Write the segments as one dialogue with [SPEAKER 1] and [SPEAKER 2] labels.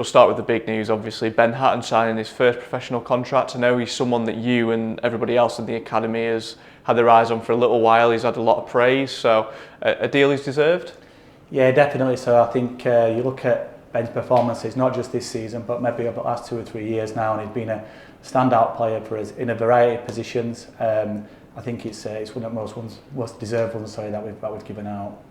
[SPEAKER 1] We'll start with the big news, obviously. Ben Hatton signing his first professional contract. I know he's someone that you and everybody else in the academy has had their eyes on for a little while. He's had a lot of praise, so a deal he's deserved?
[SPEAKER 2] Yeah, definitely. So I think you look at Ben's performances, not just this season, but maybe over the last 2 or 3 years now, and he's been a standout player for us in a variety of positions. I think it's one of the most deserved ones that we've given out.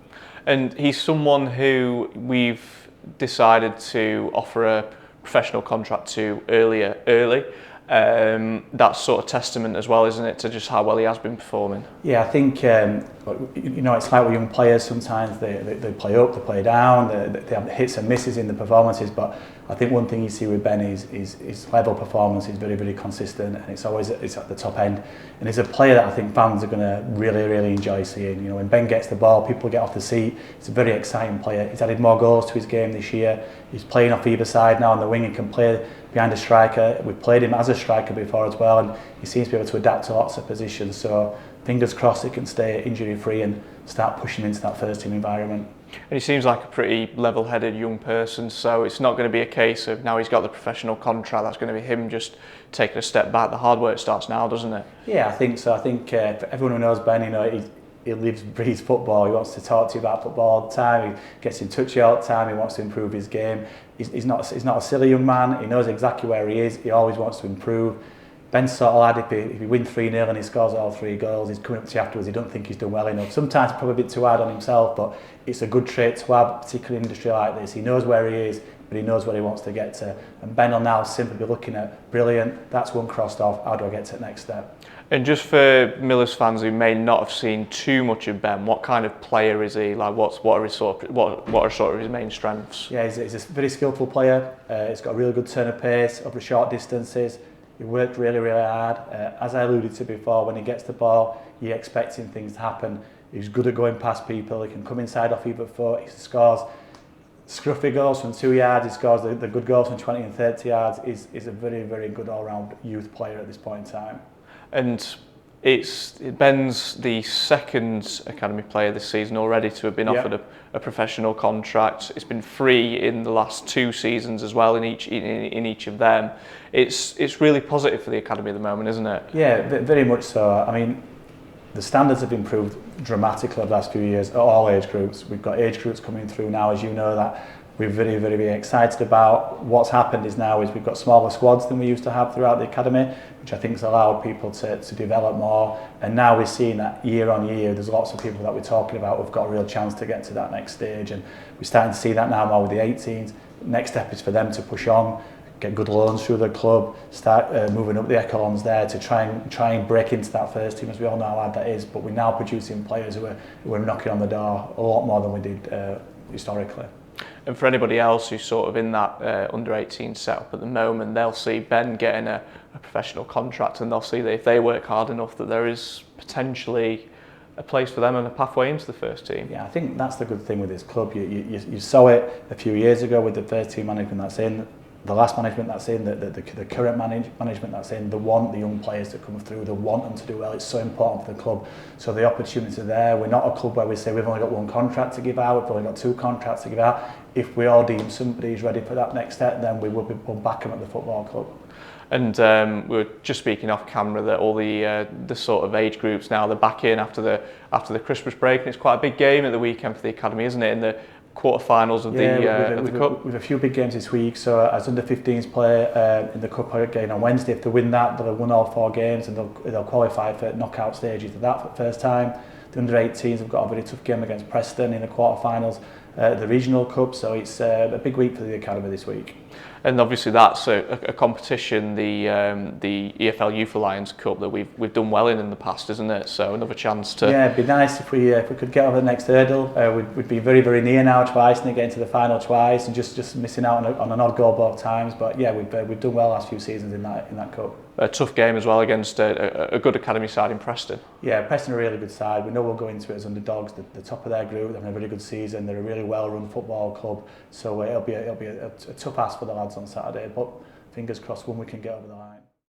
[SPEAKER 1] And he's someone who we've decided to offer a professional contract to early. That's sort of testament as well, isn't it, to just how well he has been performing?
[SPEAKER 2] Yeah, I think it's like with young players. Sometimes they play up, they play down, they have hits and misses in the performances. But I think one thing you see with Ben is his level of performance is very, very consistent, and it's at the top end. And he's a player that I think fans are going to really enjoy seeing. You know, when Ben gets the ball, people get off the seat. He's a very exciting player. He's added more goals to his game this year. He's playing off either side now on the wing. He can play behind a striker. We've played him as a striker before as well, and he seems to be able to adapt to lots of positions. So fingers crossed he can stay injury free and start pushing into that first team environment.
[SPEAKER 1] And he seems like a pretty level-headed young person, so it's not going to be a case of now he's got the professional contract, that's going to be him just taking a step back. The hard work starts now, doesn't it?
[SPEAKER 2] Yeah, I think so. I think for everyone who knows Ben, he lives, breathes football. He wants to talk to you about football all the time. He gets in touch with you all the time. He wants to improve his game. He's not a silly young man. He knows exactly where he is. He always wants to improve. Ben's sort of lad, if he wins 3-0 and he scores all 3 goals, he's coming up to you afterwards. He don't think he's done well enough. Sometimes probably a bit too hard on himself, but it's a good trait to have, particularly in an industry like this. He knows where he is, but he knows where he wants to get to. And Ben will now simply be looking at, brilliant, that's one crossed off, how do I get to the next step?
[SPEAKER 1] And just for Millers fans who may not have seen too much of Ben, what kind of player is he? Like, what are sort of his main strengths?
[SPEAKER 2] Yeah, he's a very skillful player. He's got a really good turn of pace over short distances. He worked really hard. As I alluded to before, when he gets the ball, you're expecting things to happen. He's good at going past people. He can come inside off either foot. He scores scruffy goals from 2 yards. He scores the good goals from 20 and 30 yards. He's a very good all-round youth player at this point in time.
[SPEAKER 1] And Ben's the second academy player this season already to have been offered a professional contract. It's been 3 in the last 2 seasons as well in each of them. It's really positive for the academy at the moment, isn't it?
[SPEAKER 2] Yeah, very much so. I mean, the standards have improved dramatically over the last few years at all age groups. We've got age groups coming through now, as you know, that we're very excited about. What's happened is we've got smaller squads than we used to have throughout the academy, which I think has allowed people to develop more. And now we're seeing that year on year, there's lots of people that we're talking about who've got a real chance to get to that next stage. And we're starting to see that now more with the 18s. Next step is for them to push on, get good loans through the club, start moving up the echelons there to try and break into that first team, as we all know how hard that is. But we're now producing players who are knocking on the door a lot more than we did historically.
[SPEAKER 1] And for anybody else who's sort of in that under-18 setup at the moment, they'll see Ben getting a professional contract, and they'll see that if they work hard enough, that there is potentially a place for them and a pathway into the first team.
[SPEAKER 2] Yeah, I think that's the good thing with this club. You saw it a few years ago with the first team management that's in, the last management that's in, the current management that's in. They want the young players to come through, they want them to do well. It's so important for the club. So the opportunities are there. We're not a club where we say we've only got 1 contract to give out, we've only got 2 contracts to give out. If we all deem somebody's ready for that next step, then we'll back them at the football club.
[SPEAKER 1] And we were just speaking off camera that all the sort of age groups now, they're back in after the Christmas break, and it's quite a big game at the weekend for the academy, isn't it? In the quarterfinals of the cup.
[SPEAKER 2] With a few big games this week. So as under 15s play in the cup again on Wednesday, if they win that, they'll have won all 4 games and they'll qualify for knockout stages of that for the first time. The under 18s have got a very tough game against Preston in the quarterfinals, the regional cup. So it's a big week for the academy this week.
[SPEAKER 1] And obviously that's a competition, the EFL Youth Alliance Cup, that we've done well in the past, isn't it? So another chance to...
[SPEAKER 2] Yeah, it'd be nice if we could get over the next hurdle. We'd be very near now twice, and getting to the final twice, and just missing out on an odd goal both times. But yeah, we've done well last few seasons in that cup.
[SPEAKER 1] A tough game as well against a good academy side in Preston.
[SPEAKER 2] Yeah, Preston are a really good side. We know we'll go into it as underdogs. The top of their group, they're having a really good season. They're a really well-run football club. So it'll be a tough ask for the lads on Saturday. But fingers crossed, one we can get over the line.